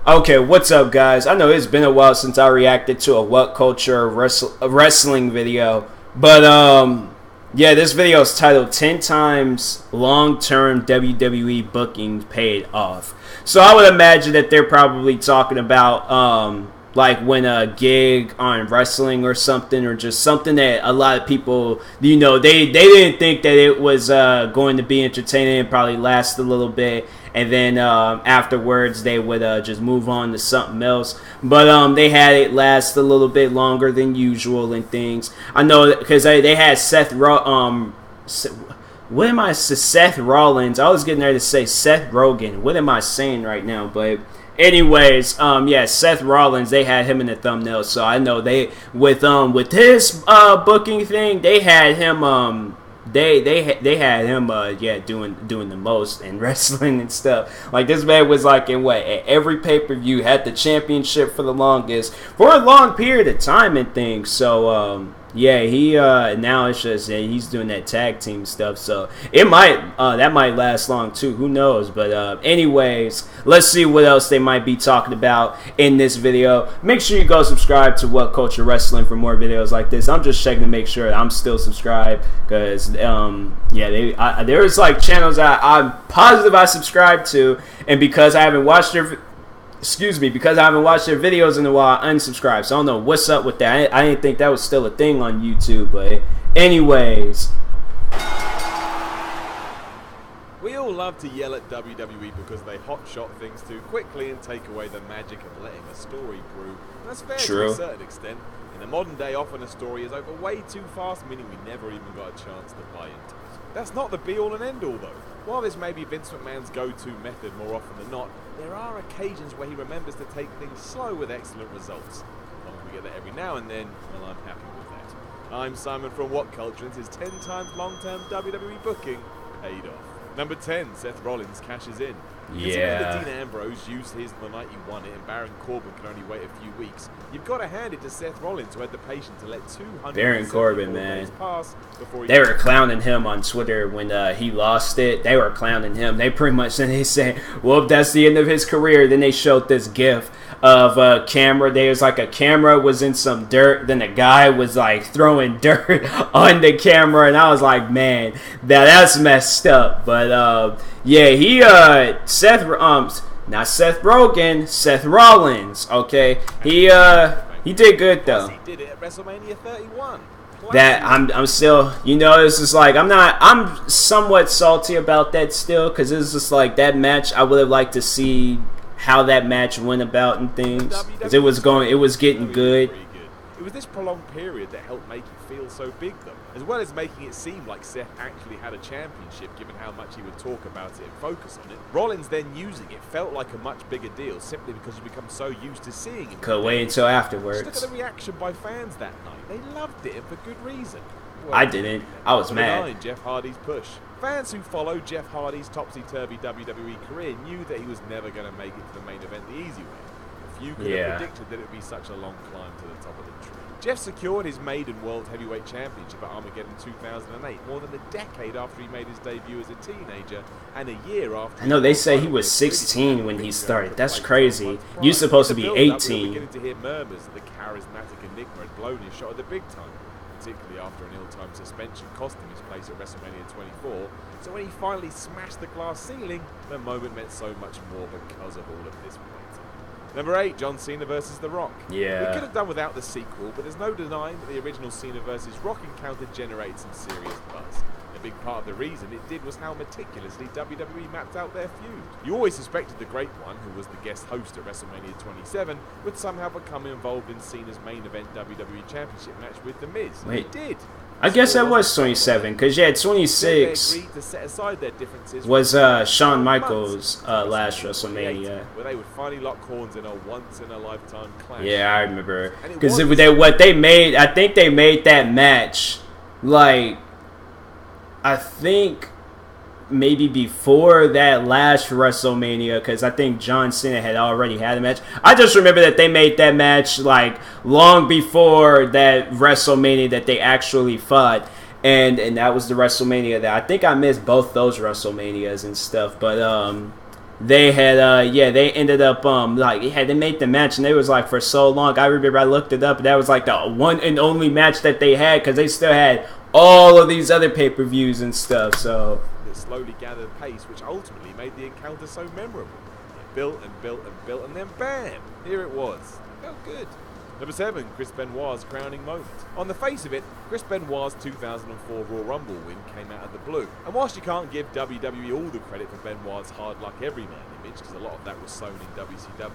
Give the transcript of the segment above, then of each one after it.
Okay, what's up, guys? I know it's been a while since I reacted to a What Culture wrestling video, but yeah, this video is titled 10 times long-term WWE booking paid off. So I would imagine that they're probably talking about like when a gig on wrestling or something, or just something that a lot of people, you know, they didn't think that it was going to be entertaining and probably last a little bit, and then afterwards they would just move on to something else. But they had it last a little bit longer than usual and things. I know because they had Seth Rollins. I was getting there to say Seth Rogen. What am I saying right now? But anyways, yeah, Seth Rollins, they had him in the thumbnail, so I know they with his booking thing, they had him they had him yeah, doing the most in wrestling and stuff. Like, this man was like in what, at every pay-per-view, had the championship for the longest, for a long period of time and things. So yeah, he now it's just he's doing that tag team stuff, so it might that might last long too, who knows. But anyways, let's see what else they might be talking about in this video. Make sure you go subscribe to What Culture Wrestling for more videos like this. I'm just checking to make sure I'm still subscribed, because yeah, there's like channels that I'm positive I subscribe to, and because I haven't watched their because I haven't watched their videos in a while, I unsubscribed. So I don't know what's up with that. I didn't think that was still a thing on YouTube. But anyways, we all love to yell at WWE because they hotshot things too quickly and take away the magic of letting a story brew. And that's fair to a certain extent. In the modern day, often a story is over way too fast, meaning we never even got a chance to buy into it. That's not the be-all and end-all, though. While this may be Vince McMahon's go-to method more often than not, there are occasions where he remembers to take things slow with excellent results. As long as we get that every now and then, well, I'm happy with that. I'm Simon from What Culture, and this is 10 times long-term WWE booking paid off. Number 10, Seth Rollins cashes in. yeah. Considering that Dean Ambrose used his the night he won it, and Baron Corbin can only wait a few weeks, you've got to hand it to Seth Rollins, who had the patience to let 200 Baron Corbin, man. pass before They were clowning him on Twitter when he lost it. They were clowning him. They pretty much, and they said, well, that's the end of his career. Then they showed this gif of a camera. There was like a camera was in some dirt. Then the guy was like throwing dirt on the camera. And I was like, man, that's messed up. But yeah, he, not Seth Rogen, Seth Rollins. Okay. He did good though. He did it at WrestleMania 31. That I'm still, you know, it's just like I'm somewhat salty about that still, because it's just like that match. I would have liked to see how that match went about and things, because it was getting good. It was this prolonged period that helped make it feel so big, though, as well as making it seem like Seth actually had a championship, given how much he would talk about it and focus on it. Rollins then using it felt like a much bigger deal, simply because you become so used to seeing him. Could wait until afterwards. Just look at the reaction by fans that night. They loved it, and for good reason. Well, I didn't. I was mad. Jeff Hardy's push. Fans who followed Jeff Hardy's topsy-turvy WWE career knew that he was never going to make it to the main event the easy way. Few could have predicted that it would be such a long climb to the top of the tree. Jeff secured his maiden World Heavyweight Championship at Armageddon 2008, more than a decade after he made his debut as a teenager, and a year after. I know they say he was 16 when he started. That's crazy. You're supposed to be 18. We're beginning to hear murmurs that the charismatic Enigma had blown his shot at the big time, particularly after an ill-timed suspension cost him his place at WrestleMania 24. So when he finally smashed the glass ceiling, the moment meant so much more because of all of this waiting. Number 8, John Cena versus The Rock. Yeah. We could have done without the sequel, but there's no denying that the original Cena versus Rock encounter generated some serious buzz. A big part of the reason it did was how meticulously WWE mapped out their feud. You always suspected the Great One, who was the guest host at WrestleMania 27, would somehow become involved in Cena's main event WWE Championship match with The Miz. Wait. He did. I guess that was 27, because yeah, 26 was Shawn Michaels' last WrestleMania. Where they would finally lock horns in a once-in-a-lifetime clash. Yeah, I remember. Because what they made, I think they made that match, like, I think maybe before that last WrestleMania, because I think John Cena had already had a match. I just remember that they made that match like long before that WrestleMania that they actually fought, and that was the WrestleMania that I think I missed both those WrestleManias and stuff. But they had yeah, they ended up like they made the match, and it was like for so long. I remember I looked it up, and that was like the one and only match that they had, because they still had all of these other pay-per-views and stuff. So it slowly gathered pace, which ultimately made the encounter so memorable. It built and built and built, and then bam, here it was. It felt good. Number 7, Chris Benoit's crowning moment. On the face of it, Chris Benoit's 2004 Royal Rumble win came out of the blue. And whilst you can't give WWE all the credit for Benoit's hard luck everyman image, because a lot of that was sown in WCW,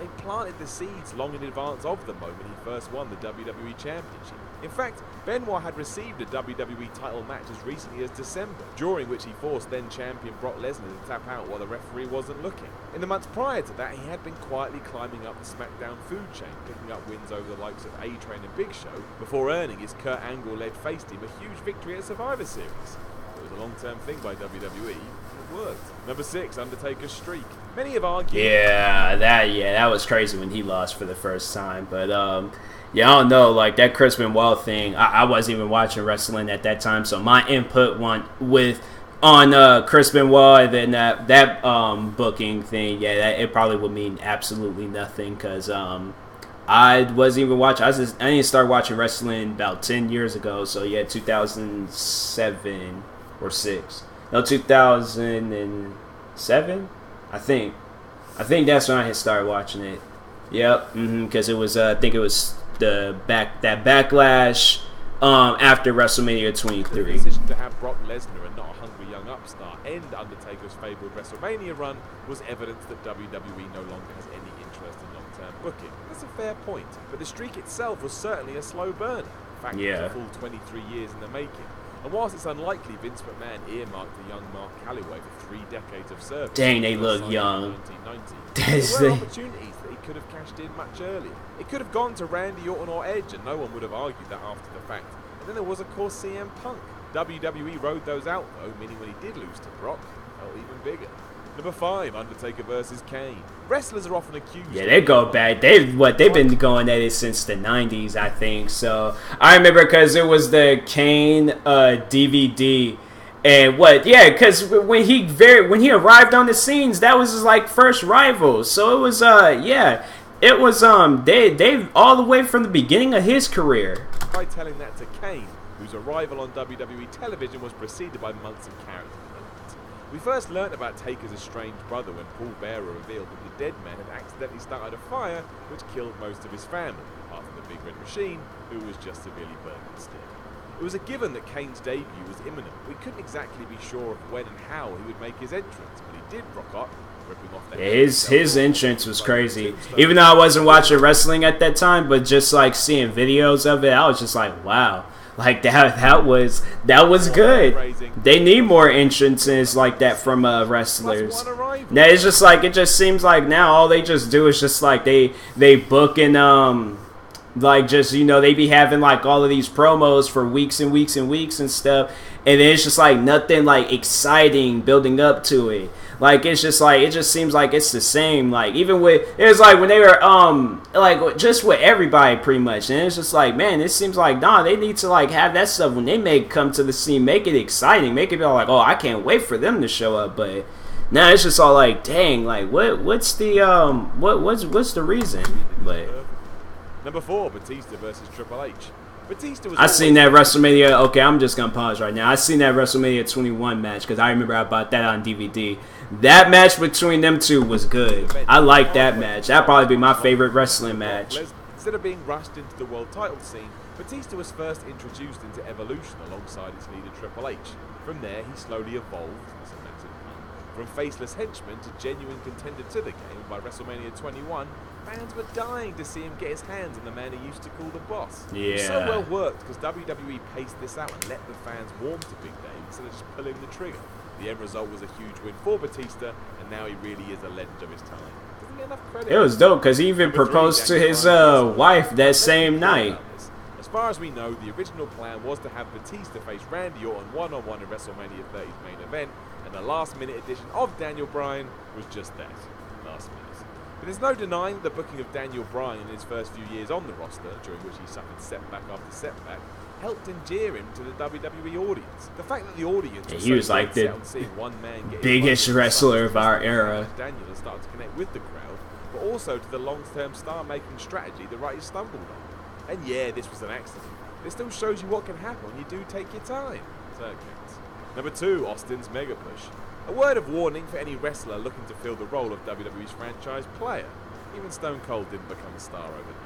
they planted the seeds long in advance of the moment he first won the WWE Championship. In fact, Benoit had received a WWE title match as recently as December, during which he forced then-champion Brock Lesnar to tap out while the referee wasn't looking. In the months prior to that, he had been quietly climbing up the SmackDown food chain, picking up wins over the likes of A-Train and Big Show, before earning his Kurt Angle-led face team a huge victory at Survivor Series. It was a long-term thing by WWE. Worked. Number 6, Undertaker's streak. Many have argued. Yeah, that was crazy when he lost for the first time. But yeah, I don't know, like that Chris Benoit thing. I wasn't even watching wrestling at that time, so my input on Chris Benoit and then that booking thing, yeah, it probably would mean absolutely nothing, because I wasn't even watching. I didn't start watching wrestling about 10 years ago. So yeah, 2007 or 6. No, 2007, I think that's when I had started watching it. Yep, because it was I think it was that backlash after WrestleMania 23. The decision to have Brock Lesnar and not a hungry young upstart end Undertaker's fabled WrestleMania run was evidence that WWE no longer has any interest in long-term booking. That's a fair point, but the streak itself was certainly a slow burner. In fact, it was a full 23 years in the making. And whilst it's unlikely Vince McMahon earmarked the young Mark Calloway for 3 decades of service, dang, they look young. 1990, there were opportunities that he could have cashed in much earlier. It could have gone to Randy Orton or Edge, and no one would have argued that after the fact. And then there was, of course, CM Punk. WWE rode those out, though, meaning when he did lose to Brock, it felt even bigger. Number 5, Undertaker versus Kane. Wrestlers are often accused. Yeah, they go back. They've been going at it since the 90s, I think. So I remember because it was the Kane DVD, and because when he arrived on the scenes, that was his like first rival. So it was it was they all the way from the beginning of his career. By telling that to Kane, whose arrival on WWE television was preceded by months of character. We first learnt about Taker's estranged brother when Paul Bearer revealed that the dead man had accidentally started a fire which killed most of his family, apart from the Big Red Machine, who was just severely burned instead. It was a given that Kane's debut was imminent. We couldn't exactly be sure of when and how he would make his entrance, but he did rock up, ripping off that. His entrance was crazy. Even though I wasn't watching wrestling at that time, but just like seeing videos of it, I was just like, wow. Like that was good. They need more entrances like that from wrestlers. Now it's just like it just seems like now all they just do is just like they book and like just they be having like all of these promos for weeks and weeks and weeks and stuff, and then it's just like nothing like exciting building up to it. Like it's just like it just seems like it's the same. Like even with it was like when they were like just with everybody pretty much, and it's just like, man, it seems like they need to like have that stuff when they come to the scene, make it exciting, make it be like, oh, I can't wait for them to show up. But now it's just all like, dang, like what's the what's the reason? But number 4, Batista versus Triple H. I seen that WrestleMania. Okay, I'm just gonna pause right now. I seen that WrestleMania 21 match because I remember I bought that on DVD. That match between them two was good. I like that match. That'd probably be my favorite wrestling match. Instead of being rushed into the world title scene, Batista was first introduced into Evolution alongside its leader Triple H. From there, he slowly evolved, from faceless henchman to genuine contender to the game. By WrestleMania 21, fans were dying to see him get his hands on the man he used to call the Boss. Yeah. It was so well worked because WWE paced this out and let the fans warm to Big Dave instead of just pulling the trigger. The end result was a huge win for Batista, and now he really is a legend of his time. Doesn't get enough credit. It was dope because he even proposed to his wife that same night. As far as we know, the original plan was to have Batista face Randy Orton one-on-one in WrestleMania 30's main event, and the last-minute addition of Daniel Bryan was just that, last minute. But there's no denying that the booking of Daniel Bryan in his first few years on the roster, during which he suffered setback after setback, helped endear him to the WWE audience. The fact that the audience he was like the biggest wrestler of our era. Daniel has started to connect with the crowd, but also to the long-term star-making strategy that Wright stumbled on. And yeah, this was an accident. It still shows you what can happen when you do take your time. So it counts. Number 2, Austin's mega push. A word of warning for any wrestler looking to fill the role of WWE's franchise player. Even Stone Cold didn't become a star overnight.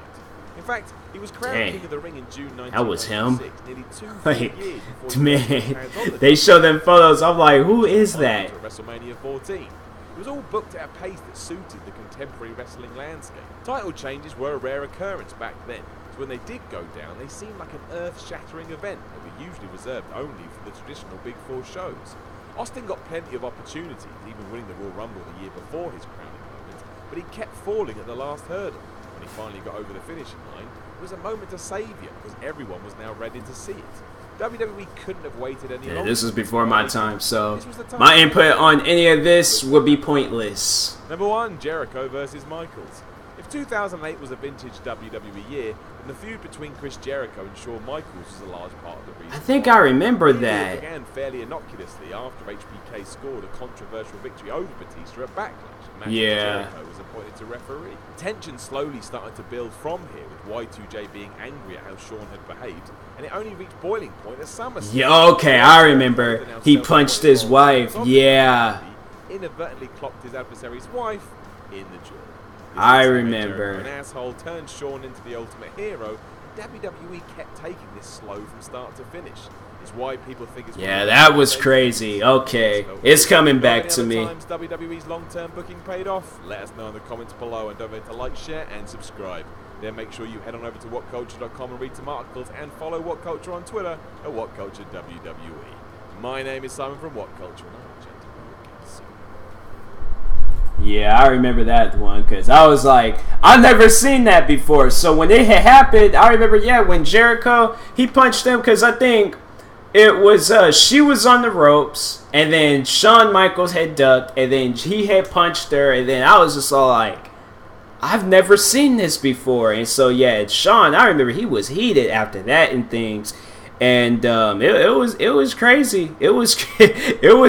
In fact, he was crowned King of the Ring in June 1996. That was him? Nearly 2 years before man, they show them photos. I'm like, who is that? WrestleMania 14. It was all booked at a pace that suited the contemporary wrestling landscape. Title changes were a rare occurrence back then, so when they did go down, they seemed like an earth-shattering event that were usually reserved only for the traditional Big Four shows. Austin got plenty of opportunities, even winning the Royal Rumble the year before his crowning moment, but he kept falling at the last hurdle. When he finally got over the finishing line, it was a moment of saviour because everyone was now ready to see it. WWE couldn't have waited any longer. This was before my time, so my input on any of this would be pointless. Number 1, Jericho versus Michaels. If 2008 was a vintage WWE year, then the feud between Chris Jericho and Shawn Michaels was a large part of the reason. I think I remember that. It began fairly innocuously after HBK scored a controversial victory over Batista at Backlash. Yeah. Jericho was appointed to referee. Tension slowly started to build from here, with Y2J being angry at how Shawn had behaved, and it only reached boiling point at SummerSlam. Yeah, okay, I remember. He punched his wife. Yeah. He inadvertently clocked his adversary's wife in the jaw. I remember. An asshole turned Shawn into the ultimate hero. WWE kept taking this slow from start to finish. It's why people think it's that was crazy. Okay, it's coming back to me. WWE's long-term booking paid off? Let us know in the comments below, and don't forget to like, share, and subscribe. Then make sure you head on over to WhatCulture.com and read some articles, and follow WhatCulture on Twitter at WhatCultureWWE. My name is Simon from WhatCulture, and I'm Yeah, I remember that one because I was like, I've never seen that before. So when it had happened, I remember, when Jericho, he punched him because I think it was, she was on the ropes and then Shawn Michaels had ducked and then he had punched her and then I was just all like, I've never seen this before. And so, Shawn, I remember he was heated after that and things. And it was crazy. It was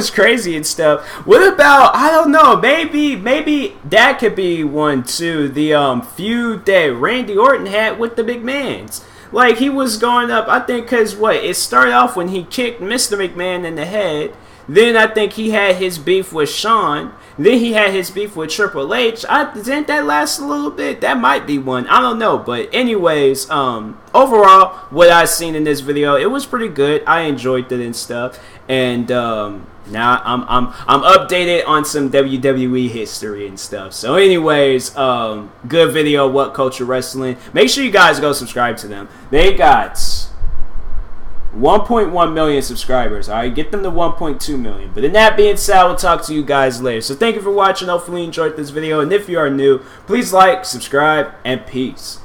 crazy and stuff. What about, I don't know, maybe that could be one too. The feud that Randy Orton had with the big mans. Like he was going up, I think, because it started off when he kicked Mr. McMahon in the head. Then I think he had his beef with Shawn. Then he had his beef with Triple H. Didn't that last a little bit? That might be one. I don't know. But anyways, overall, what I seen in this video, it was pretty good. I enjoyed it and stuff. And now I'm updated on some WWE history and stuff. So anyways, good video, What Culture Wrestling. Make sure you guys go subscribe to them. They got 1.1 million subscribers. Alright, get them to 1.2 million. But in that being said, I will talk to you guys later. So thank you for watching. Hopefully you enjoyed this video. And if you are new, please like, subscribe, and peace.